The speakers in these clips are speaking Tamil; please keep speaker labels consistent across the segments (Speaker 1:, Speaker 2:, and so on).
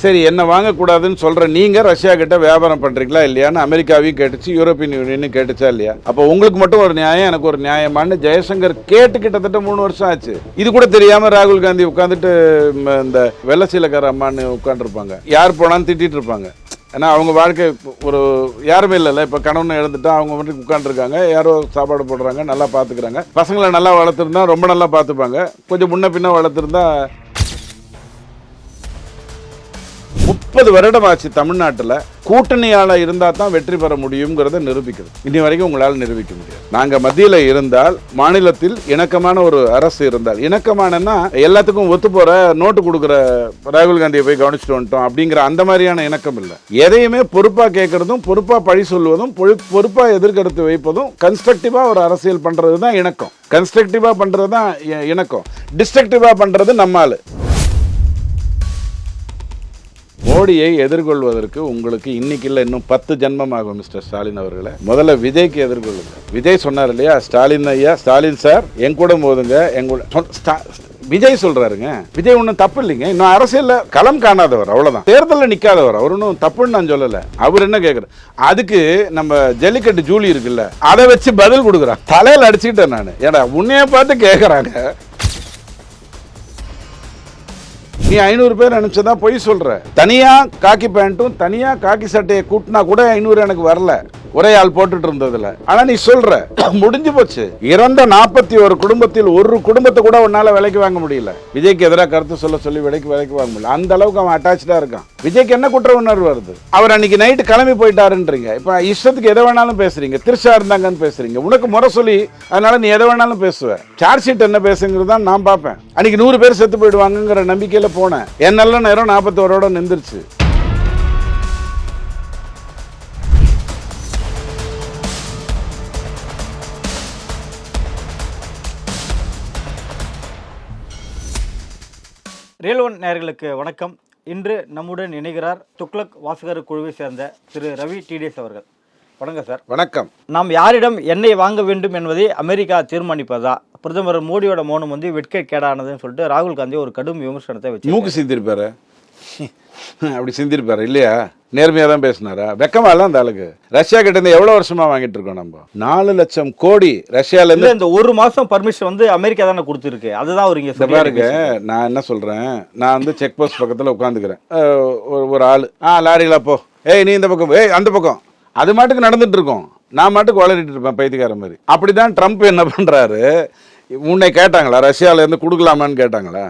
Speaker 1: சரி என்ன வாங்கக்கூடாதுன்னு சொல்ற நீங்க ரஷ்யா கிட்ட வியாபாரம் பண்றீங்களா இல்லையான்னு அமெரிக்காவையும் கேட்டுச்சு, யூரோப்பியன் யூனியனும் கேட்டுச்சா இல்லையா? அப்போ உங்களுக்கு மட்டும் ஒரு நியாயம், எனக்கு ஒரு நியாயமானு ஜெயசங்கர் கேட்டு கிட்டத்தட்ட 3 வருஷம் ஆச்சு. இது கூட தெரியாம ராகுல் காந்தி உட்காந்துட்டு இந்த வெள்ளசீலக்கார அம்மான்னு உட்காந்துருப்பாங்க, யார் போனான்னு திட்டிட்டு இருப்பாங்க. ஏன்னா அவங்க வாழ்க்கை ஒரு யாருமே இல்லைல்ல. இப்போ கணவன் எழுந்துட்டா அவங்க வந்து உட்காந்துருக்காங்க, யாரோ சாப்பாடு போடுறாங்க, நல்லா பார்த்துக்கிறாங்க. பசங்களை நல்லா வளர்த்துருந்தா ரொம்ப நல்லா பார்த்துப்பாங்க. கொஞ்சம் முன்ன பின்ன வளர்த்துருந்தா 30 வருடம் ஆச்சு தமிழ்நாட்டில் கூட்டணியால் இருந்தால் தான் வெற்றி பெற முடியுங்கிறத நிரூபிக்கிறது. இனி வரைக்கும் உங்களால் நிரூபிக்க முடியாது. நாங்கள் மத்தியில் இருந்தால், மாநிலத்தில் இணக்கமான ஒரு அரசு இருந்தால், இணக்கமானன்னா எல்லாத்துக்கும் ஒத்து போகிற நோட்டு கொடுக்குற ராகுல் காந்தியை போய் கவனிச்சுட்டு வந்துட்டோம் அப்படிங்கிற அந்த மாதிரியான இணக்கம் இல்லை. எதையுமே பொறுப்பாக கேட்கறதும், பொறுப்பாக பழி சொல்வதும், பொறுப்பாக எதிர்கருத்து வைப்பதும், கன்ஸ்ட்ரக்டிவாக ஒரு அரசியல் பண்ணுறது தான் இணக்கம். கன்ஸ்ட்ரக்டிவாக பண்ணுறது தான் இணக்கம். டிஸ்ட்ரக்டிவாக பண்ணுறது நம்மால். மோடியை எதிர்கொள்வதற்கு உங்களுக்கு இன்னைக்கு இல்லை, இன்னும் 10 ஜென்மம் ஆகும் மிஸ்டர் ஸ்டாலின் அவர்களை. முதல்ல விஜய்க்கு எதிர்கொள்ளுங்க. விஜய் சொன்னார் இல்லையா, ஸ்டாலின் ஐயா, ஸ்டாலின் சார் என் கூட மோதுங்க, விஜய் சொல்றாருங்க. விஜய் ஒன்றும் தப்பு இல்லைங்க, இன்னும் அரசியல்ல களம் காணாதவர், அவ்வளவுதான். தேர்தலில் நிக்காதவர், அவர் ஒன்றும் தப்புன்னு நான் சொல்லல. அவர் என்ன கேட்குற, அதுக்கு நம்ம ஜல்லிக்கட்டு ஜூலி இருக்குல்ல, அதை வச்சு பதில் கொடுக்குறான். தலையில் அடிச்சுக்கிட்டேன் நான். ஏடா உன்னைய பார்த்து கேட்குறாங்க, நீ 500 பேர் அனுப்பிச்சதான் பொய் சொல்ற. தனியா காக்கி பேண்ட்டும் தனியா காக்கி சட்டையை கூட்டினா கூட 500 எனக்கு வரல, ஒரே ஆள் போட்டுட்டு இருந்ததுல. ஆனா நீ சொல்ற முடிஞ்சு போச்சு. இறந்த 41 குடும்பத்தில் ஒரு குடும்பத்தை கூட உன்னால விலைக்கு வாங்க முடியல. விஜய்க்கு எதிராக கருத்து சொல்ல சொல்லி விலைக்கு வாங்க முடியல. அந்த அளவுக்கு அவன் அட்டாச்சா இருக்கான். விஜய்க்கு என்ன குற்ற உணர்வு வருது? அவர் அன்னைக்கு நைட்டு கிளம்பி போயிட்டாருன்றீங்க. இப்ப இஷ்டத்துக்கு எதை வேணாலும் பேசுறீங்க. திருஷா இருந்தாங்கன்னு பேசுறீங்க. உனக்கு முறை சொல்லி அதனால நீ எதை வேணாலும் பேசுவ. சார்ஜ் ஷீட் என்ன பேசுங்கிறது தான் நான் பார்ப்பேன். அன்னைக்கு 100 பேர் செத்து போயிடுவாங்கிற நம்பிக்கையில போனேன். என் நல்ல நேரம் 41 நின்றுச்சு.
Speaker 2: ரியல் ஒன் நேயர்களுக்கு வணக்கம். இன்று நம்முடன் இணைகிறார் துக்ளக் வாசகர் குழுவை சேர்ந்த திரு ரவி டிடிஎஸ் அவர்கள். வணக்கம் சார்.
Speaker 1: வணக்கம்.
Speaker 2: நாம் யாரிடம் எண்ணெய் வாங்க வேண்டும் என்பதை அமெரிக்கா தீர்மானிப்பதா? பிரதமர் மோடியோட மௌனம் வந்து வெட்கக்கேடானதுன்னு சொல்லிட்டு ராகுல் காந்தி ஒரு கடும் விமர்சனத்தை வச்சு
Speaker 1: மூக்கு சிந்திருப்பாரு. அப்படி சிந்திருப்பாரு இல்லையா? நேர்மையா தான் பேசினாரா? வெக்கமால அந்த ஆளுக்கு. ரஷ்யா கிட்ட இருந்து எவ்வளவு வருஷமா வாங்கிட்டு இருக்கோம் நம்ம? 4 லட்சம் கோடி ரஷ்யால இருந்து.
Speaker 2: இந்த 1 மாசம் பர்மிஷன் வந்து அமெரிக்கா தானே கொடுத்துருக்கு. அதுதான் ஒரு இங்க
Speaker 1: பாருங்க. நான் என்ன சொல்றேன், நான் வந்து செக் போஸ்ட் பக்கத்துல உட்காந்துக்கிறேன். ஒரு ஆளு லாரியில போ, ஏய் நீ இந்த பக்கம், ஏய் அந்த பக்கம், அது மாட்டுக்கு நடந்துட்டு இருக்கோம். நான் மாட்டுக்கு வளரிட்டு இருப்பேன் பைத்தியக்கார மாதிரி. அப்படிதான் ட்ரம்ப் என்ன பண்றாரு, உன்னை கேட்டாங்களா ரஷ்யால இருந்து கொடுக்கலாமான்னு கேட்டாங்களா?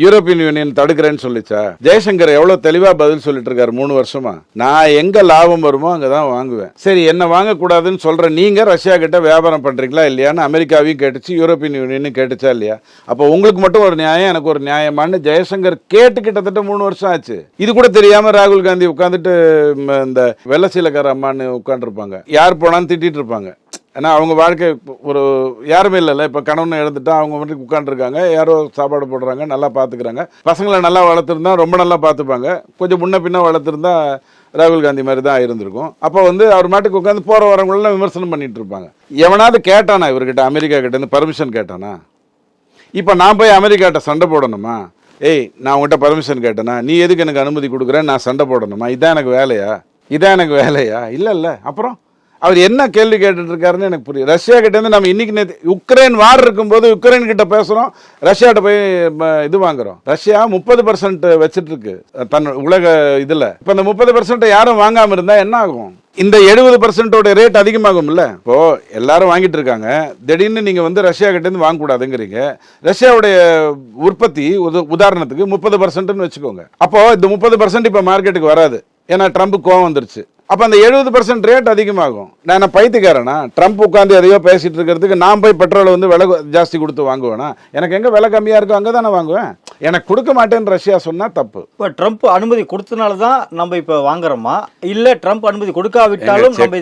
Speaker 1: யூரோப்பியன் யூனியன் தடுக்கிறேன்னு சொல்லிச்சா? ஜெயசங்கர் எவ்வளவு தெளிவா பதில் சொல்லிட்டு இருக்காரு 3 வருஷமா. நான் எங்க லாபம் வருமோ அங்கதான் வாங்குவேன். சரி என்ன வாங்கக்கூடாதுன்னு சொல்ற நீங்க ரஷ்யா கிட்ட வியாபாரம் பண்றீங்களா இல்லையான்னு அமெரிக்காவையும் கேட்டுச்சு, யூரோப்பியன் யூனியனும் கேட்டுச்சா இல்லையா? அப்போ உங்களுக்கு மட்டும் ஒரு நியாயம், எனக்கு ஒரு நியாயமானு ஜெயசங்கர் கேட்டு கிட்டத்தட்ட 3 வருஷம் ஆச்சு. இது கூட தெரியாம ராகுல் காந்தி உட்காந்துட்டு இந்த வெள்ளசீலக்கார அம்மான்னு உட்காந்துருப்பாங்க, யார் போனான்னு திட்டிட்டு இருப்பாங்க. ஏன்னா அவங்க வாழ்க்கை ஒரு யாருமே இல்லைல்ல. இப்போ கணவன் எழுந்துட்டா அவங்க வந்து உட்காந்துருக்காங்க, யாரோ சாப்பாடு போடுறாங்க, நல்லா பார்த்துக்கிறாங்க. பசங்களை நல்லா வளர்த்துருந்தா ரொம்ப நல்லா பார்த்துப்பாங்க. கொஞ்சம் முன்ன பின்ன வளர்த்துருந்தா ராகுல் காந்தி மாதிரி தான் இருந்திருக்கும். அப்போ வந்து அவர் மாட்டுக்கு உட்காந்து போகிற வரவங்களெல்லாம் விமர்சனம் பண்ணிட்டு இருப்பாங்க. எவனாவது கேட்டானா இவர்கிட்ட, அமெரிக்கா கிட்ட இருந்து பர்மிஷன் கேட்டானா? இப்போ நான் போய் அமெரிக்காட்ட சண்டை போடணுமா? ஏய் நான் உங்கள்கிட்ட பர்மிஷன் கேட்டேனா, நீ எதுக்கு எனக்கு அனுமதி கொடுக்குறேன், நான் சண்டை போடணுமா? இதான் எனக்கு வேலையா? இதான் எனக்கு வேலையா? இல்லை. அப்புறம் அவர் என்ன கேள்வி கேட்டுட்டு இருக்காருன்னு எனக்கு புரியும். ரஷ்யா கிட்ட இருந்து நம்ம இன்னைக்கு உக்ரைன் வார் இருக்கும்போது உக்ரைன் கிட்ட பேசுறோம், ரஷ்யாட்ட போய் இது வாங்குறோம். ரஷ்யா 30% வச்சிட்டு இருக்கு தன் உலக இதுல. இப்ப இந்த 30% யாரும் வாங்காம இருந்தா என்ன ஆகும்? இந்த 70% ரேட் அதிகமாகும் இல்ல. இப்போ எல்லாரும் வாங்கிட்டு இருக்காங்க, திடீர்னு நீங்க வந்து ரஷ்யா கிட்ட இருந்து வாங்க கூடாதுங்கிறீங்க. ரஷ்யாவுடைய உற்பத்தி உதாரணத்துக்கு 30% வச்சுக்கோங்க. அப்போ இந்த 30% இப்ப மார்க்கெட்டுக்கு வராது. ஏன்னா ட்ரம்ப் கோவம் வந்துருச்சு. அப்போ அந்த 70% ரேட் அதிகமாகும். நான் பைத்தியக்காரனா? ட்ரம்ப் உட்காந்து எதையோ பேசிட்டு இருக்கிறதுக்கு நான் போய் பெட்ரோலை வந்து விலை ஜாஸ்தி கொடுத்து வாங்குவேனா? எனக்கு எங்கே விலை கம்மியாக இருக்கோ அங்கே தானே வாங்குவேன். எனக்கு கொடுக்க மாட்டேன்னு ரஷ்யா சொன்னா தப்பு.
Speaker 2: இப்போ ட்ரம்ப் அனுமதி கொடுத்தனால தான் நம்ம இப்போ வாங்குறோமா, இல்லை ட்ரம்ப் அனுமதி கொடுக்காவிட்டாலும்
Speaker 1: செக்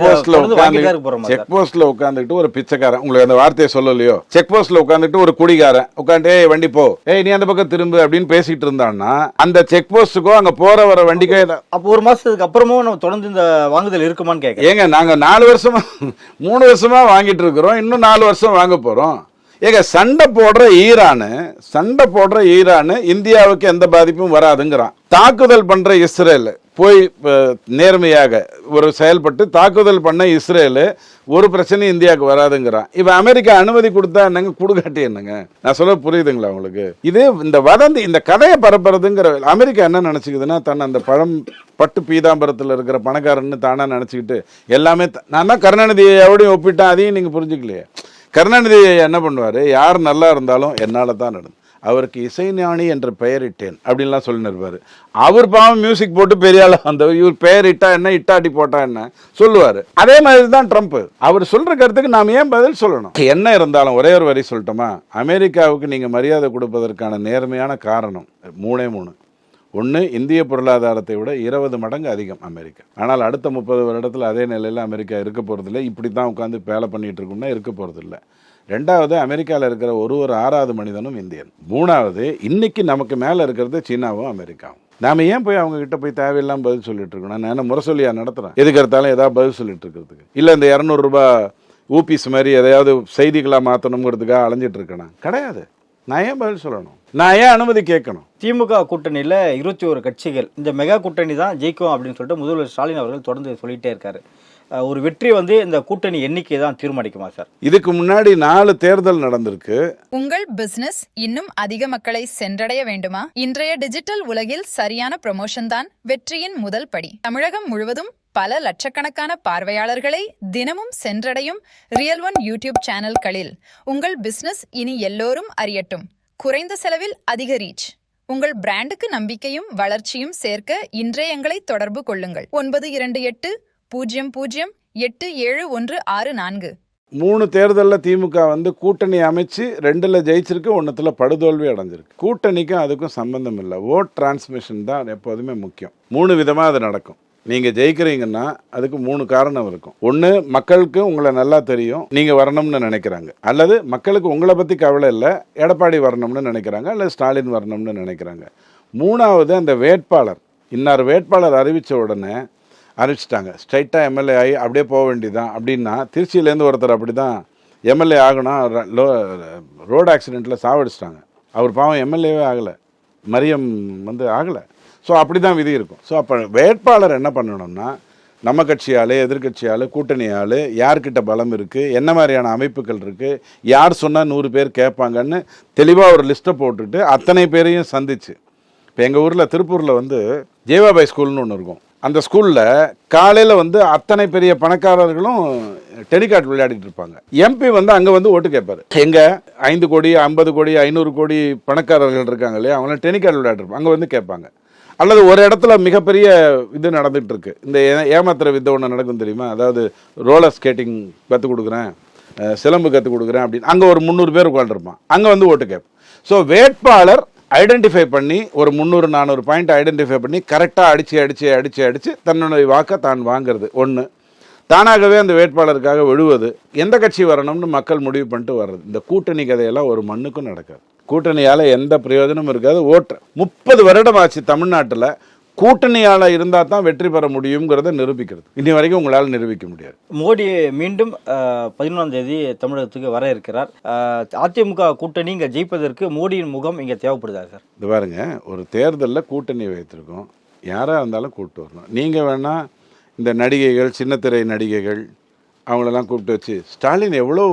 Speaker 1: போஸ்ட்ல உட்காந்துட்டு ஒரு பிச்சைக்காரன், உங்களுக்கு அந்த வார்த்தையை சொல்லலையோ, செக் போஸ்ட்ல உட்காந்துட்டு ஒரு குடிகாரன் உட்காந்து ஏய் வண்டி போ, ஏய் நீ அந்த பக்கம் திரும்ப அப்படின்னு பேசிட்டு இருந்தான்னா அந்த செக் போஸ்ட்டுக்கோ அங்கே போற வர வண்டிக்கோ
Speaker 2: அப்போ 1 மாசத்துக்கு அப்புறமும் நம்ம தொடர்ந்து இந்த வாங்குதல் இருக்குமான்னு கேட்க.
Speaker 1: ஏங்க நாங்க 4 வருஷமா 3 வருஷமா வாங்கிட்டு இருக்கிறோம், இன்னும் 4 வருஷம் வாங்க போறோம். ஏங்க சண்டை போடுற ஈரானு இந்தியாவுக்கு எந்த பாதிப்பும் வராதுங்கிறான். தாக்குதல் பண்ற இஸ்ரேல் போய் நேர்மையாக ஒரு செயல்பட்டு தாக்குதல் பண்ண இஸ்ரேல் ஒரு பிரச்சனையும் இந்தியாவுக்கு வராதுங்கிறான். இப்ப அமெரிக்கா அனுமதி கொடுத்தா என்னங்க, கொடுக்காட்டி என்னங்க? நான் சொல்ல புரியுதுங்களா உங்களுக்கு? இது இந்த வதந்தி, இந்த கதையை பரப்புறதுங்கிற அமெரிக்கா என்ன நினைச்சுக்குதுன்னா, தன் அந்த பட்டு பீதாம்பரத்தில் இருக்கிற பணக்காரன்னு தானா நினைச்சுக்கிட்டு எல்லாமே நான் தான் கருணாநிதியோடையும் ஒப்பிட்டேன். அதையும் நீங்க புரிஞ்சுக்கலையே. கருணாநிதி என்ன பண்ணுவாரு, யார் நல்லா இருந்தாலும் என்னால தான் நடந்து, அவருக்கு இசைஞானி என்ற பெயரிட்டேன் அப்படின்லாம் சொல்லி இருப்பாரு. அவர் பாவம் மியூசிக் போட்டு பெரிய ஆளா அந்த இவர் பெயர் இட்டா என்ன, இட்டாட்டி போட்டா என்ன சொல்லுவாரு. அதே மாதிரி தான் ட்ரம்ப். அவர் சொல்ற கருத்துக்கு நாம் ஏன் பதில் சொல்லணும்? என்ன இருந்தாலும் ஒரே ஒரு வரி சொல்லட்டுமா, அமெரிக்காவுக்கு நீங்க மரியாதை கொடுப்பதற்கான நேர்மையான காரணம் மூணே மூணு. ஒன்று, இந்திய பொருளாதாரத்தை விட 20 மடங்கு அதிகம் அமெரிக்கா. ஆனால் அடுத்த 30 வருடத்தில் அதே நிலையில் அமெரிக்கா இருக்க போகிறதில்ல. இப்படி தான் உட்காந்து வேலை பண்ணிட்டு இருக்கோம்னா இருக்க போகிறதில்ல. ரெண்டாவது, அமெரிக்காவில் இருக்கிற ஒரு 6வது மனிதனும் இந்தியன். மூணாவது, இன்னைக்கு நமக்கு மேலே இருக்கிறது சீனாவும் அமெரிக்காவும். நாம ஏன் போய் அவங்க கிட்ட போய் தேவையில்லாமல் பதில் சொல்லிட்டு இருக்கோம்? நான் என்ன முரசொலியா நடத்துகிறேன்? எதுக்கு எடுத்தாலும் ஏதாவது பதில் சொல்லிட்டு இருக்கிறதுக்கு? இல்லை இந்த 200 ரூபாய் ஊபிஸ் மாதிரி எதையாவது செய்திகளாக மாற்றணுங்கிறதுக்காக அலைஞ்சிட்டு இருக்கேனா? கிடையாது. நான் ஏன் பதில் சொல்லணும்? நான் ஏன் அனுமதி கேட்கணும்?
Speaker 2: திமுக கூட்டணியில் 21 கட்சிகள், இந்த மெகா கூட்டணி தான் ஜெயிக்கும் அப்படின்னு சொல்லிட்டு முதல்வர் ஸ்டாலின் அவர்கள் தொடர்ந்து சொல்லிட்டே இருக்காரு. ஒரு வெற்றி வந்து இந்த கூட்டணி எண்ணிக்கை தான் தீர்மானிக்குமா சார்?
Speaker 1: இதுக்கு முன்னாடி 4 தேர்தல் நடந்திருக்கு.
Speaker 3: உங்கள் பிசினஸ் இன்னும் அதிக மக்களை சென்றடைய வேண்டுமா? இன்றைய டிஜிட்டல் உலகில் சரியான ப்ரமோஷன் தான் வெற்றியின் முதல் படி. தமிழகம் முழுவதும் பல லட்சக்கணக்கான பார்வையாளர்களை தினமும் சென்றடையும் ரியல் ஒன் யூடியூப் சேனல்களில் உங்கள் பிசினஸ் இனி எல்லோரும் அறியட்டும். குறைந்த செலவில் அதிக ரீச். உங்கள் பிராண்டுக்கு நம்பிக்கையும் வளர்ச்சியும் சேர்க்க இன்றே எங்களை தொடர்பு கொள்ளுங்கள். 9280087164.
Speaker 1: 3 தேர்தலில் திமுக வந்து கூட்டணி அமைச்சு 2ல் ஜெயிச்சிருக்கு, 1த்தில் படுதோல்வி அடைஞ்சிருக்கு. கூட்டணிக்கும் அதுக்கும் சம்பந்தம் இல்லை. ஓட் டிரான்ஸ்மிஷன் தான் எப்போதுமே முக்கியம். 3 விதமாக அது நடக்கும். நீங்கள் ஜெயிக்கிறீங்கன்னா அதுக்கு 3 காரணம் இருக்கும். ஒன்று, மக்களுக்கு உங்களை நல்லா தெரியும், நீங்கள் வரணும்னு நினைக்கிறாங்க. அல்லது மக்களுக்கு உங்களை பற்றி கவலை இல்லை, எடப்பாடி வரணும்னு நினைக்கிறாங்க, அல்லது ஸ்டாலின் வரணும்னு நினைக்கிறாங்க. மூணாவது, அந்த வேட்பாளர் இன்னார் வேட்பாளர் அறிவித்த உடனே அறிவிச்சிட்டாங்க, ஸ்ட்ரைட்டாக எம்எல்ஏ ஆகி அப்படியே போக வேண்டியதான் அப்படின்னா, திருச்சியிலேருந்து ஒருத்தர் அப்படி தான் எம்எல்ஏ ஆகணும், ரோடு ஆக்சிடெண்ட்டில் சாவடிச்சிட்டாங்க. அவர் பாவம் எம்எல்ஏவே ஆகலை, மரியம் வந்து ஆகலை. ஸோ அப்படி தான் விதி இருக்கும். ஸோ அப்போ வேட்பாளர் என்ன பண்ணணும்னா, நம்ம கட்சியால், எதிர்கட்சியால், கூட்டணியால் யார்கிட்ட பலம் இருக்குது, என்ன மாதிரியான அமைப்புகள் இருக்குது, யார் சொன்னால் 100 பேர் கேட்பாங்கன்னு தெளிவாக ஒரு லிஸ்ட்டை போட்டுட்டு அத்தனை பேரையும் சந்திச்சு. இப்போ எங்கள் ஊரில் திருப்பூரில் வந்து ஜேவாபாய் ஸ்கூல்னு ஒன்று இருக்கும். அந்த ஸ்கூலில் காலையில் வந்து அத்தனை பெரிய பணக்காரர்களும் டெலிகார்ட் விளையாடிட்டு இருப்பாங்க. எம்பி வந்து அங்கே வந்து ஓட்டு கேட்பாரு. எங்கே 5 கோடி 50 கோடி 500 கோடி பணக்காரர்கள் இருக்காங்க இல்லையா, அவங்களாம் டெலிகார்ட் விளையாடிருப்பாங்க, அங்கே வந்து கேட்பாங்க. அல்லது ஒரு இடத்துல மிகப்பெரிய இது நடந்துகிட்டு இருக்கு, இந்த ஏமாத்துற வித்தை ஒன்று நடக்கும் தெரியுமா, அதாவது ரோலர் ஸ்கேட்டிங் கற்றுக் கொடுக்குறேன், சிலம்பு கற்றுக் கொடுக்குறேன் அப்படின்னு அங்கே ஒரு 300 பேர் உட்காந்துருப்பான், அங்கே வந்து ஓட்டு கேட்போம். ஸோ வேட்பாளர் ஐடென்டிஃபை பண்ணி ஒரு 300-400 பாயிண்ட் ஐடென்டிஃபை பண்ணி கரெக்டாக அடித்து தன்னுடைய வாக்கை தான் வாங்கிறது ஒன்று. தானாகவே அந்த வேட்பாளருக்காக விழுவது, எந்த கட்சி வரணும்னு மக்கள் முடிவு பண்ணிட்டு வர்றது. இந்த கூட்டணி கதையெல்லாம் ஒரு மண்ணுக்கும் நடக்காது. கூட்டணியால் எந்த பிரயோஜனமும் இருக்காது. 30 வருடம் ஆச்சு தமிழ்நாட்டில் கூட்டணியால் இருந்தால் தான் வெற்றி பெற முடியுங்கிறத நிரூபிக்கிறது. இன்னி வரைக்கும் உங்களால் நிரூபிக்க முடியாது.
Speaker 2: மோடி மீண்டும் 11ஆம் தேதி தமிழகத்துக்கு வர இருக்கிறார். அதிமுக கூட்டணி இங்கே ஜெயிப்பதற்கு மோடியின் முகம் இங்கே தேவைப்படுதா சார்?
Speaker 1: இது பாருங்க, ஒரு தேர்தலில் கூட்டணி வைத்திருக்கோம், யாராக இருந்தாலும் கூப்பிட்டு வரணும். நீங்கள் வேணால் இந்த நடிகைகள், சின்னத்திரை நடிகைகள் அவங்களெல்லாம் கூப்பிட்டு வச்சு, ஸ்டாலின் எவ்வளோ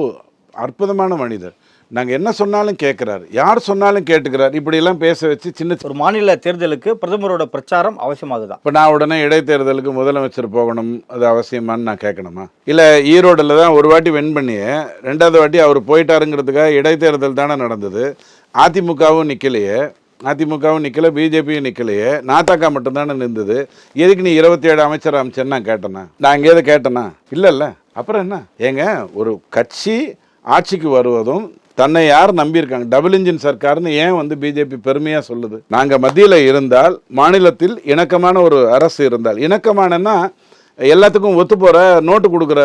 Speaker 1: அற்புதமான மனிதர், நாங்கள் என்ன சொன்னாலும் கேட்குறாரு, யார் சொன்னாலும் கேட்டுக்கிறார், இப்படியெல்லாம் பேச வச்சு சின்ன
Speaker 2: ஒரு மாநில தேர்தலுக்கு பிரதமரோட பிரச்சாரம் அவசியமாகுதான்.
Speaker 1: இப்போ நான் உடனே இடைத்தேர்தலுக்கு முதலமைச்சர் போகணும், அது அவசியமானு நான் கேட்கணுமா? இல்லை ஈரோடில் தான் ஒரு வாட்டி வின் பண்ணியே 2வது வாட்டி அவர் போயிட்டாருங்கிறதுக்காக இடைத்தேர்தல் தானே நடந்தது. அதிமுகவும் நிற்கலை, பிஜேபியும் நிற்கலையே, நாத்தாக்கா மட்டும்தானே நின்றுது. எதுக்கு நீ 27 அமைச்சர் அமைச்சர் நான் கேட்டேனா? நான் எங்கேயாவது கேட்டேனா? இல்லைல்ல. அப்புறம் என்ன ஏங்க, ஒரு கட்சி ஆட்சிக்கு வருவதும் தன்னை யார் நம்பியிருக்காங்க, டபுள் இன்ஜின் சர்க்கார்னு ஏன் வந்து பிஜேபி பெருமையாக சொல்லுது? நாங்கள் மத்தியில் இருந்தால், மாநிலத்தில் இணக்கமான ஒரு அரசு இருந்தால், இணக்கமானன்னா எல்லாத்துக்கும் ஒத்து போகிற நோட்டு கொடுக்குற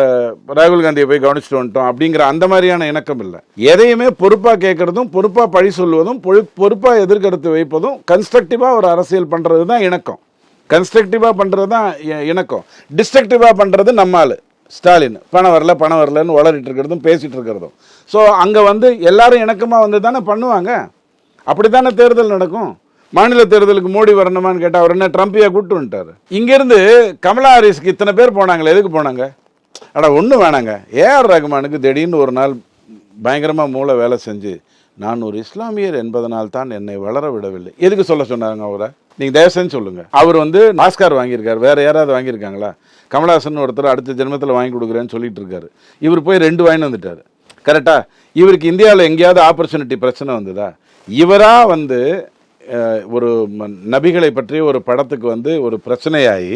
Speaker 1: ராகுல் காந்தியை போய் கவனிச்சுட்டு வந்துட்டோம் அப்படிங்கிற அந்த மாதிரியான இணக்கம் இல்லை. எதையுமே பொறுப்பாக கேட்குறதும், பொறுப்பாக பழி சொல்வதும், பொறுப்பாக எதிர்கருத்து வைப்பதும், கன்ஸ்ட்ரக்டிவாக ஒரு அரசியல் பண்ணுறது தான் இணக்கம். கன்ஸ்ட்ரக்டிவாக பண்ணுறது தான் இணக்கம். டிஸ்ட்ரக்டிவாக பண்ணுறது நம்மால். ஸ்டாலின் பணம் வரலன்னு வளரிட்டு இருக்கிறதும் பேசிகிட்டு இருக்கிறதும். ஸோ அங்கே வந்து எல்லாரும் இணக்கமாக வந்து தானே பண்ணுவாங்க. அப்படி தானே தேர்தல் நடக்கும். மாநில தேர்தலுக்கு மோடி வரணுமான்னு கேட்டால் அவர் என்ன ட்ரம்ப்பியாக கூப்பிட்டு வந்துட்டார். இங்கேருந்து கமலா ஹாரிஸ்க்கு இத்தனை பேர் போனாங்களே, எதுக்கு போனாங்க? ஒன்றும் வேணாங்க. ஏஆர் ரகுமானுக்கு திடீர்னு ஒரு நாள் பயங்கரமாக மூளை வேலை செஞ்சு நான் ஒரு இஸ்லாமியர் என்பதனால் தான் என்னை வளர விடவில்லை, எதுக்கு சொல்ல சொன்னாங்க அவரை? நீங்கள் தயவுசெஞ்சு சொல்லுங்கள். அவர் வந்து ஆஸ்கார் வாங்கியிருக்காரு, வேறு யாராவது வாங்கியிருக்காங்களா? கமலஹாசன் ஒருத்தர் அடுத்த ஜென்மத்தில் வாங்கி கொடுக்குறேன்னு சொல்லிட்டு இருக்காரு. இவர் போய் 2 வாங்கி வந்துட்டார். கரெக்டாக இவருக்கு இந்தியாவில் எங்கேயாவது ஆப்பர்ச்சுனிட்டி பிரச்சனை வந்ததா? இவராக வந்து ஒரு நபிகளை பற்றி ஒரு படத்துக்கு வந்து ஒரு பிரச்சனையாகி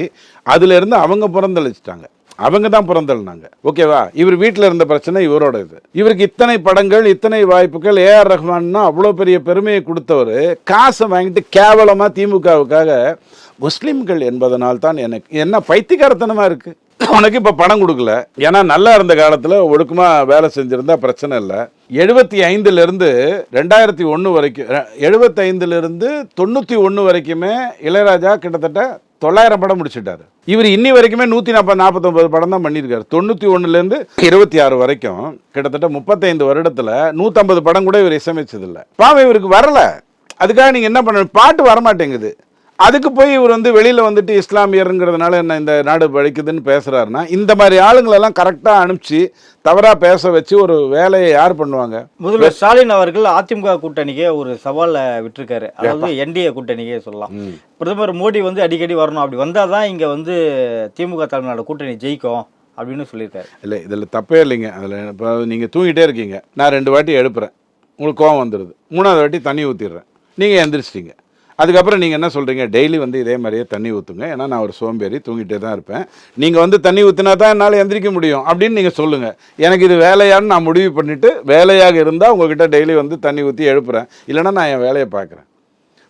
Speaker 1: அதிலிருந்து அவங்க புறந்தளிச்சிட்டாங்க. அவங்க தான் புறந்தள்ளினாங்க. ஓகேவா? இவர் வீட்டில் இருந்த பிரச்சனை இவரோட இது. இவருக்கு இத்தனை படங்கள், இத்தனை வாய்ப்புகள். ஏஆர் ரஹ்மான்னா அவ்வளோ பெரிய பெருமையை கொடுத்தவர் காசை வாங்கிட்டு கேவலமாக திமுகவுக்காக முஸ்லீம்கள் என்பதனால் தான் எனக்கு என்ன பைத்தியக்காரத்தனமாக இருக்குது. உனக்கு இப்போ பணம் கொடுக்கல, ஏன்னா நல்லா இருந்த காலத்தில் ஒழுக்கமாக வேலை செஞ்சுருந்தா பிரச்சனை இல்லை. 75லேருந்து 2001 வரைக்கும், 75லேருந்து 91 வரைக்குமே இளையராஜா கிட்டத்தட்ட 900 படம் முடிச்சுட்டாரு. இவர் இன்னி வரைக்குமே 149 படம் தான் பண்ணியிருக்காரு. 91லேருந்து 26 வரைக்கும் கிட்டத்தட்ட 35 வருடத்தில் 150 படம் கூட இவர் இசையமைச்சதில்லை. பாவம் இவருக்கு வரல. அதுக்காக நீங்கள் என்ன பண்ண, பாட்டு வரமாட்டேங்குது. அதுக்கு போய் இவர் வந்து வெளியில் வந்துட்டு இஸ்லாமியருங்கிறதுனால என்ன இந்த நாடு பழிக்குதுன்னு பேசுகிறாருன்னா, இந்த மாதிரி ஆளுங்களெல்லாம் கரெக்டாக அனுப்பிச்சு தவறாக பேச வச்சு ஒரு வேலையை யார் பண்ணுவாங்க?
Speaker 2: முதல்வர் ஸ்டாலின் அவர்கள் அதிமுக கூட்டணிக்கே ஒரு சவாலை விட்டுருக்காரு. அதாவது என்டிஏ கூட்டணிக்கே சொல்லலாம். பிரதமர் மோடி வந்து அடிக்கடி வரணும், அப்படி வந்தால் தான் இங்கே வந்து திமுக தலைமையோட கூட்டணி ஜெயிக்கும் அப்படின்னு சொல்லியிருக்காரு.
Speaker 1: இல்லை, இதில் தப்பே இல்லைங்க. அதில் இப்போ நீங்கள் தூங்கிட்டே இருக்கீங்க, நான் 2 வாட்டி எழுப்புறேன், உங்களுக்கு கோவம் வந்துடுது. 3ஆவது வாட்டி தண்ணி ஊற்றிடுறேன், நீங்கள் எந்திரிச்சிட்டிங்க. அதுக்கப்புறம் நீங்கள் என்ன சொல்கிறீங்க? டெய்லி வந்து இதே மாதிரியே தண்ணி ஊற்றுங்க, ஏன்னா நான் ஒரு சோம்பேறி, தூங்கிட்டே தான் இருப்பேன், நீங்கள் வந்து தண்ணி ஊற்றினா தான் என்னால் எந்திரிக்க முடியும் அப்படின்னு நீங்கள் சொல்லுங்கள். எனக்கு இது வேலையான்னு நான் முடிவு பண்ணிவிட்டு, வேலையாக இருந்தால் உங்ககிட்ட டெய்லி வந்து தண்ணி ஊற்றி எழுப்புறேன், இல்லைனா நான் என் வேலையை பார்க்குறேன்.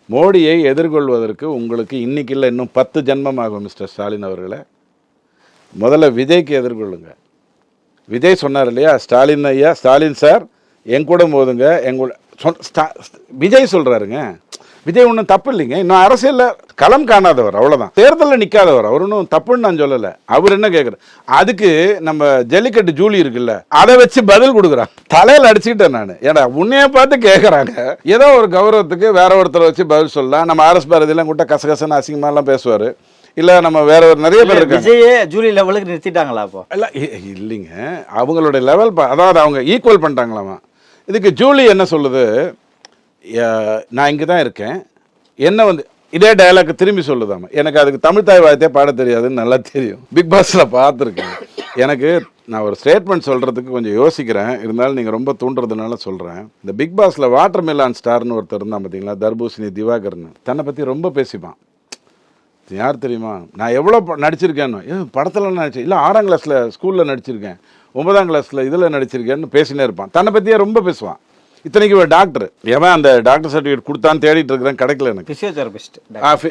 Speaker 1: மோடியை எதிர்கொள்வதற்கு உங்களுக்கு இன்றைக்கி இல்லை, இன்னும் 10 ஜென்மம் ஆகும் மிஸ்டர் ஸ்டாலின் அவர்களை. முதல்ல விஜய்க்கு எதிர்கொள்ளுங்க. விஜய் சொன்னார் இல்லையா, ஸ்டாலின் ஐயா, ஸ்டாலின் சார் என் கூட மோதுங்க, விஜய் சொல்கிறாருங்க. விஜய் ஒன்றும் தப்பு இல்லைங்க, இன்னும் அரசியலில் களம் காணாதவர், அவ்வளோதான். தேர்தலில் நிற்காதவர், அவர் ஒன்றும் தப்புன்னு நான் சொல்லலை. அவர் என்ன கேட்குறாரு, அதுக்கு நம்ம ஜல்லிக்கட்டு ஜூலி இருக்குல்ல, அதை வச்சு பதில் கொடுக்குறான். தலையில் அடிச்சுக்கிட்டேன் நான். ஏன்னா உன்னைய பார்த்து கேட்குறாங்க, ஏதோ ஒரு கௌரவத்துக்கு வேற ஒருத்தரை வச்சு பதில் சொல்லலாம். நம்ம ஆர்எஸ் பாரதியெல்லாம் கூட்ட கசகசன்னு அசிங்கமாலாம் பேசுவார். இல்லை நம்ம வேற ஒரு நிறைய பேர் இருக்காங்க.
Speaker 2: விஜயே ஜூலி லெவலுக்கு நிறுத்திட்டாங்களா? அப்போ
Speaker 1: இல்லை இல்லைங்க, அவங்களுடைய லெவல் அதாவது அவங்க ஈக்குவல் பண்ணிட்டாங்களாமா. இதுக்கு ஜூலி என்ன சொல்லுது, நான் இங்கே தான் இருக்கேன், என்ன வந்து இதே டயலாக் திரும்பி சொல்லுதாமா. எனக்கு அதுக்கு தமிழ் தாய் வார்த்தையே பாட தெரியாதுன்னு நல்லா தெரியும், பிக் பாஸில் பார்த்துருக்கேன். எனக்கு நான் ஒரு ஸ்டேட்மெண்ட் சொல்கிறதுக்கு கொஞ்சம் யோசிக்கிறேன், இருந்தாலும் நீங்கள் ரொம்ப தூண்டுறதுனால சொல்கிறேன். இந்த பிக் பாஸில் வாட்டர் மெலான் ஸ்டார்னு ஒருத்தர் இருந்தான் பார்த்தீங்களா, தர்பூசணி திவாகர்னு, தன்னை பற்றி ரொம்ப பேசிப்பான். யார் தெரியுமா? நான் எவ்வளோ நடிச்சிருக்கேன்னு, படத்தில் நடிச்சேன், இல்லை 6ஆம் கிளாஸில் ஸ்கூலில் நடிச்சிருக்கேன், 9ஆம் கிளாஸில் இதில் நடிச்சிருக்கேன்னு பேசினே இருப்பான். தன்னை பற்றியே ரொம்ப பேசுவான். இத்தனைக்கு ஒரு டாக்டர், எவன் அந்த டாக்டர் சர்டிஃபிகேட் கொடுத்தான்னு தேடிட்டு இருக்கிறேன், கிடைக்கல எனக்கு.
Speaker 2: ஃபிசியோதெரபிஸ்ட்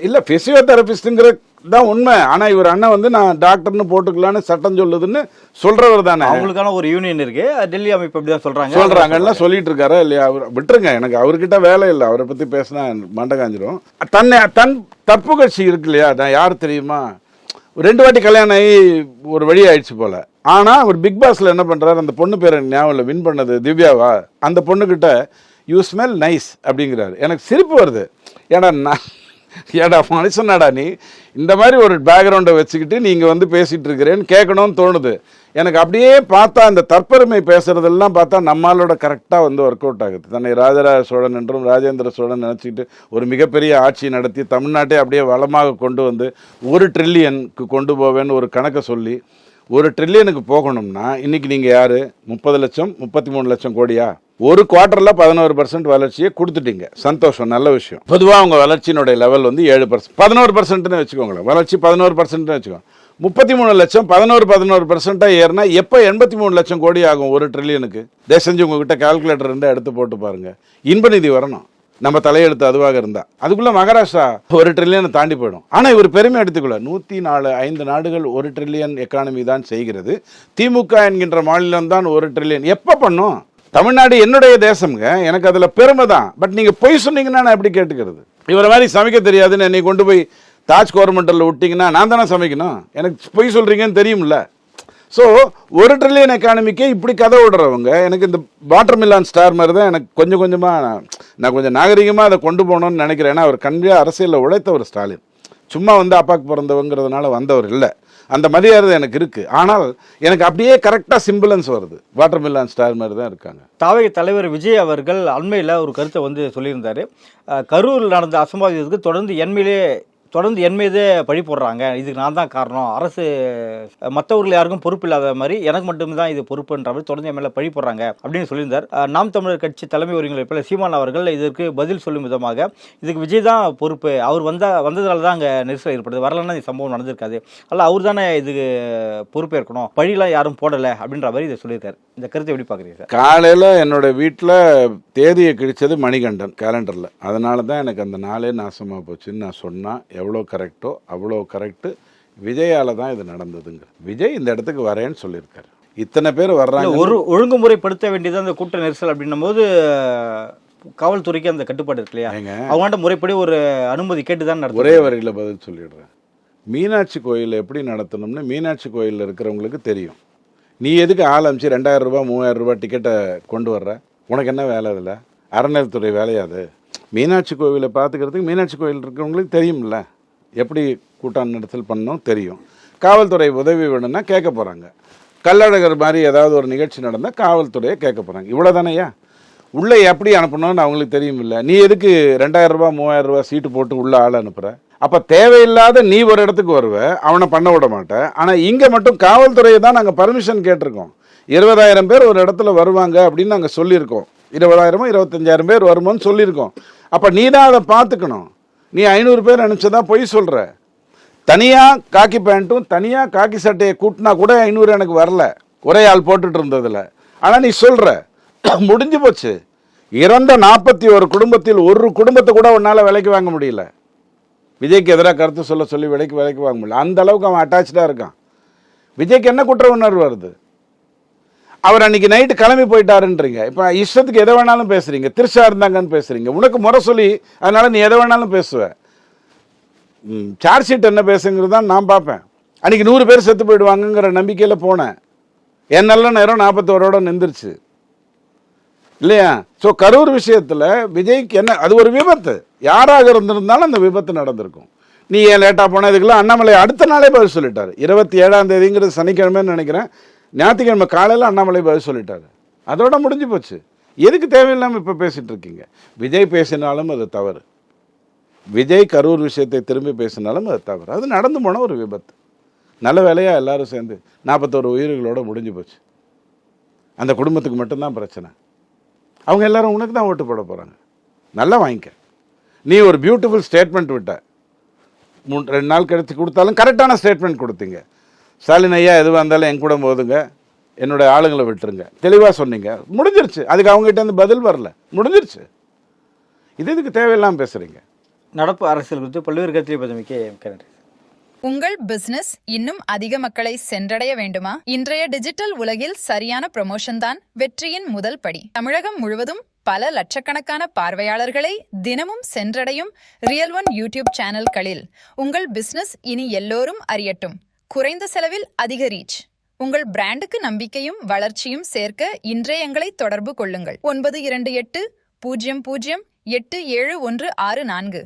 Speaker 1: இல்லை, ஃபிசியோதெரபிஸ்ட்டுங்கிற தான் உண்மை. ஆனால் இவர் அண்ணன் வந்து நான் டாக்டர்னு போட்டுக்கலான்னு சட்டம் சொல்லுதுன்னு சொல்கிறவர் தானே.
Speaker 2: அவங்களுக்கான ஒரு யூனியன் இருக்கு, டெல்லி அமைப்பு அப்படி தான் சொல்கிறாங்கன்னு
Speaker 1: சொல்லிட்டு இருக்காரா இல்லையா? அவர் விட்டுருங்க, எனக்கு அவர்கிட்ட வேலை இல்லை, அவரை பற்றி பேசினா மண்டை காஞ்சிரும். தன் தப்பு கட்சி இருக்கு இல்லையா, நான் யார் தெரியுமா, 2 வாட்டி கல்யாணம் ஆகி ஒரு வழி ஆயிடுச்சு போல. ஆனால் அவர் பிக் பாஸில் என்ன பண்ணுறாரு, அந்த பொண்ணு பேர் ஞாபகம் இல்லை, வின் பண்ணது திவ்யாவா, அந்த பொண்ணுக்கிட்ட யூ ஸ்மெல் நைஸ் அப்படிங்கிறாரு. எனக்கு சிரிப்பு வருது. ஏடா மனுஷனாடா நீ, இந்த மாதிரி ஒரு பேக்ரவுண்டை வச்சுக்கிட்டு நீங்கள் வந்து பேசிகிட்டு இருக்கிறேன்னு கேட்கணும்னு தோணுது எனக்கு. அப்படியே பார்த்தா அந்த தற்பெருமை பேசுகிறதெல்லாம் பார்த்தா நம்மளோட கரெக்டாக வந்து ஒர்க் அவுட் ஆகுது. தன்னை ராஜராஜ சோழன் என்றும் ராஜேந்திர சோழன் நினச்சிக்கிட்டு ஒரு மிகப்பெரிய ஆட்சி நடத்தி தமிழ்நாட்டை அப்படியே வளமாக கொண்டு வந்து 1 ட்ரில்லியனுக்கு கொண்டு போவேன்னு ஒரு கணக்கை சொல்லி 1 ட்ரில்லியனுக்கு போகணும்னா இன்றைக்கி நீங்கள் யார், 30 லட்சம் 33 லட்சம் கோடியா? ஒரு குவார்ட்டரில் 11% வளர்ச்சியை கொடுத்துட்டீங்க, சந்தோஷம், நல்ல விஷயம். பொதுவாக உங்கள் வளர்ச்சியினுடைய லெவல் வந்து 7%, 11%ன்னு வச்சுக்கோங்களேன், வளர்ச்சி 11%ன்னு வச்சுக்கோங்க. 33 லட்சம் 11% ஏறினா எப்போ 83 லட்சம் கோடி ஆகும் 1 ட்ரில்லியனுக்கு? செஞ்சு உங்ககிட்ட கால்குலேட்டர் இருந்தால் எடுத்து போட்டு பாருங்கள். இன்ப நிதி வரணும், நம்ம தலையெழுத்து அதுவாக இருந்தால். அதுக்குள்ளே மகாராஷ்டிரா 1 ட்ரில்லியனை தாண்டி போயிடும். ஆனால் இவர் பெருமை எடுத்துக்கொள்ள 105 நாடுகள் 1 ட்ரில்லியன் எக்கானமி தான் செய்கிறது. திமுக என்கின்ற மாநிலம் தான் 1 ட்ரில்லியன் எப்போ பண்ணும்? தமிழ்நாடு என்னுடைய தேசம்ங்க, எனக்கு அதில் பெருமை தான். பட் நீங்கள் பொய் சொன்னீங்கன்னா நான் எப்படி கேட்டுக்கிறது? இவரை மாதிரி சமைக்க தெரியாதுன்னு என்னை கொண்டு போய் தாஜ் கவர்மெண்டில் விட்டிங்கன்னா நான் தானே சமைக்கணும்? எனக்கு பொய் சொல்கிறீங்கன்னு தெரியும்ல. ஸோ 1 ட்ரில்லியன் எக்கானமிக்கே இப்படி கதை விடுறவங்க எனக்கு இந்த வாட்டர் மில்லான் ஸ்டார் மாதிரி தான் எனக்கு கொஞ்சம் கொஞ்சமாக நான் கொஞ்சம் நாகரிகமாக அதை கொண்டு போகணும்னு நினைக்கிறேன். ஏன்னா அவர் கண்டிப்பாக அரசியலில் உழைத்தவர் ஸ்டாலின், சும்மா வந்து அப்பாவுக்கு பிறந்தவங்கிறதுனால வந்தவர் இல்லை. அந்த மரியாதை எனக்கு இருக்குது. ஆனால் எனக்கு அப்படியே கரெக்டாக சிம்பிளன்ஸ் வருது, வாட்டர் மில்லான் ஸ்டார் மாதிரி தான் இருக்காங்க.
Speaker 2: தாவேக தலைவர் விஜய் அவர்கள் அண்மையில் ஒரு கருத்தை வந்து சொல்லியிருந்தார். கரூரில் நடந்த அசம்பாவிதத்துக்கு தொடர்ந்து என் மீதே பழி போடுறாங்க, இதுக்கு நான் தான் காரணம், அரசு மற்றவர்கள் யாருக்கும் பொறுப்பு இல்லாத மாதிரி எனக்கு மட்டும்தான் இது பொறுப்புன்ற மாதிரி தொடர்ந்து என் மேலே பழி போடுறாங்க அப்படின்னு சொல்லியிருந்தார். நாம் தமிழர் கட்சி தலைமை ஒருங்கிணைப்பாளர் சீமான் அவர்கள் இதற்கு பதில் சொல்லும் விதமாக இதுக்கு விஜய் தான் பொறுப்பு, அவர் வந்ததால தான் அங்கே நெரிசல் ஏற்படுது, வரலன்னா இந்த சம்பவம் நடந்திருக்காது, அல்ல அவர் தானே இதுக்கு பொறுப்பேற்கணும், பழியெல்லாம் யாரும் போடலை அப்படின்ற மாதிரி இதை சொல்லியிருக்காரு. இந்த கருத்தை எப்படி பார்க்குறீங்க சார்?
Speaker 1: காலையில் என்னோட வீட்டில் தேதியை கிழிச்சது மணிகண்டன் கேலண்டரில், அதனால தான் எனக்கு அந்த நாளே நாசமாக போச்சுன்னு நான் சொன்னால் எவ்வளோ கரெக்டோ அவ்வளோ கரெக்டு. விஜயால தான் இது நடந்ததுங்க. விஜய் இந்த இடத்துக்கு வரேன்னு சொல்லியிருக்காரு, இத்தனை பேர் வர்றாங்க.
Speaker 2: ஒரு ஒழுங்குமுறைப்படுத்த வேண்டியது அந்த கூட்ட நெரிசல் அப்படின்னும் போது காவல்துறைக்கு அந்த கட்டுப்பாடு இருக்கு இல்லையா? அவங்கள்ட்ட முறைப்படி ஒரு அனுமதி கேட்டு தான்
Speaker 1: ஒரே வரையில் பதில் சொல்லிடுறேன். மீனாட்சி கோயில் எப்படி நடத்தணும்னு மீனாட்சி கோயிலில் இருக்கிறவங்களுக்கு தெரியும். நீ எதுக்கு ஆள் அமிச்சு 2000 ரூபா 3000 ரூபா டிக்கெட்டை கொண்டு வர்ற? உனக்கு என்ன வேலை? அதில் அறநிலைத்துறை வேலையாது. மீனாட்சி கோவிலை பார்த்துக்கிறதுக்கு மீனாட்சி கோயில் இருக்கிறவங்களுக்கு தெரியும்ல எப்படி கூட்டம் நெரிசல் பண்ணணும் தெரியும். காவல்துறை உதவி வேணும்னா கேட்க போகிறாங்க. கள்ளழகர் மாதிரி ஏதாவது ஒரு நிகழ்ச்சி நடந்தால் காவல்துறையை கேட்க போகிறாங்க. இவ்வளோ தானேயா? உள்ளே எப்படி அனுப்பணும்னு அவங்களுக்கு தெரியும் இல்லை? நீ எதுக்கு 2000 ரூபா 3000 ரூபா சீட்டு போட்டு உள்ளே ஆள் அனுப்புகிற? அப்போ தேவையில்லாத நீ ஒரு இடத்துக்கு வருவ, அவனை பண்ண விட மாட்டேன். ஆனால் இங்கே மட்டும் காவல்துறையை தான் நாங்கள் பர்மிஷன் கேட்டிருக்கோம். 20,000 பேர் ஒரு இடத்துல வருவாங்க அப்படின்னு நாங்கள் சொல்லியிருக்கோம். 20,000 25,000 பேர் வருமோன்னு சொல்லியிருக்கோம். அப்போ நீ தான் அதை பார்த்துக்கணும். நீ 500 பேர் அனுப்பிச்சதான் பொய் சொல்கிற. தனியாக காக்கி பேண்ட்டும் தனியாக காக்கி சட்டையை கூட்டினா கூட 500 எனக்கு வரல, ஒரே ஆள் போட்டுட்டு இருந்ததில். ஆனால் நீ சொல்கிற முடிஞ்சு போச்சு. இறந்த 41 குடும்பத்தில் ஒரு குடும்பத்தை கூட உன்னால் விலைக்கு வாங்க முடியல. விஜய்க்கு எதிராக கருத்து சொல்லி விலைக்கு வாங்க முடியல. அந்த அளவுக்கு அவன் அட்டாச்சாக இருக்கான். விஜய்க்கு என்ன குற்ற உணர்வு வருது? அவர் அன்றைக்கி நைட்டு கிளம்பி போயிட்டாருன்றீங்க. இப்போ இஷ்டத்துக்கு எதை வேணாலும் பேசுகிறீங்க. திருஷா இருந்தாங்கன்னு பேசுகிறீங்க. உனக்கு முறை சொல்லி அதனால் நீ எதை வேணாலும் பேசுவேன். சார்ஜ் ஷீட் என்ன பேசுங்கிறது தான் நான் பார்ப்பேன். அன்றைக்கி 100 பேர் செத்து போயிடுவாங்கங்கிற நம்பிக்கையில் போனேன். என் நல்ல நேரம் 41 நின்றுச்சு இல்லையா? ஸோ கரூர் விஷயத்தில் விஜய்க்கு என்ன, அது ஒரு விபத்து. யாராக இருந்திருந்தாலும் அந்த விபத்து நடந்திருக்கும். நீ ஏன் லேட்டாக போன? இதுக்கெல்லாம் அண்ணாமலை அடுத்த நாளே பதில் சொல்லிட்டார். 27ஆம் தேதிங்கிறது சனிக்கிழமைன்னு நினைக்கிறேன். ஞாயிற்றுக்கிழமை காலையில் அண்ணாமலை பதில் சொல்லிட்டாரு. அதோட முடிஞ்சு போச்சு. எதுக்கு தேவையில்லாமல் இப்போ பேசிகிட்டு இருக்கீங்க? விஜய் பேசினாலும் அது தவறு. விஜய் கரூர் விஷயத்தை திரும்பி பேசினாலும் அது தவறு. அது நடந்து போன ஒரு விபத்து. நல்ல வேலையாக எல்லாரும் சேர்ந்து 41 உயிர்களோடு முடிஞ்சு போச்சு. அந்த குடும்பத்துக்கு மட்டும்தான் பிரச்சனை. அவங்க எல்லாரும் உனக்கு தான் ஓட்டு போட போகிறாங்க. நல்லா வாங்கிக்க. நீ ஒரு பியூட்டிஃபுல் ஸ்டேட்மெண்ட் விட்ட. 2 நாள் கழித்து கொடுத்தாலும் கரெக்டான ஸ்டேட்மெண்ட் கொடுத்தீங்க. ஸ்டாலின் ஐயா எதுவாக இருந்தாலும் என் கூட போதுங்க, என்னுடைய ஆளுங்களை விட்டுருங்க, தெளிவாக சொன்னீங்க. முடிஞ்சிருச்சு. அதுக்கு அவங்ககிட்ட இருந்து பதில் வரல. முடிஞ்சிருச்சு. இதுக்கு தேவையில்லாமல் பேசுகிறீங்க.
Speaker 2: நடப்பு அரசியல் குறித்து பல்வேறு கருத்துக்களை பதிவிக்க நன்றி.
Speaker 3: உங்கள் பிசினஸ் இன்னும் அதிக மக்களை சென்றடைய வேண்டுமா? இன்றைய டிஜிட்டல் உலகில் சரியான ப்ரமோஷன் தான் வெற்றியின் முதல் படி. தமிழகம் முழுவதும் பல லட்சக்கணக்கான பார்வையாளர்களை தினமும் சென்றடையும் ரியல் ஒன் யூடியூப் சேனல்களில் உங்கள் பிசினஸ் இனி எல்லோரும் அறியட்டும். குறைந்த செலவில் அதிக ரீச். உங்கள் பிராண்டுக்கு நம்பிக்கையும் வளர்ச்சியும் சேர்க்க இன்றே எங்களை தொடர்பு கொள்ளுங்கள். 928 00 8714.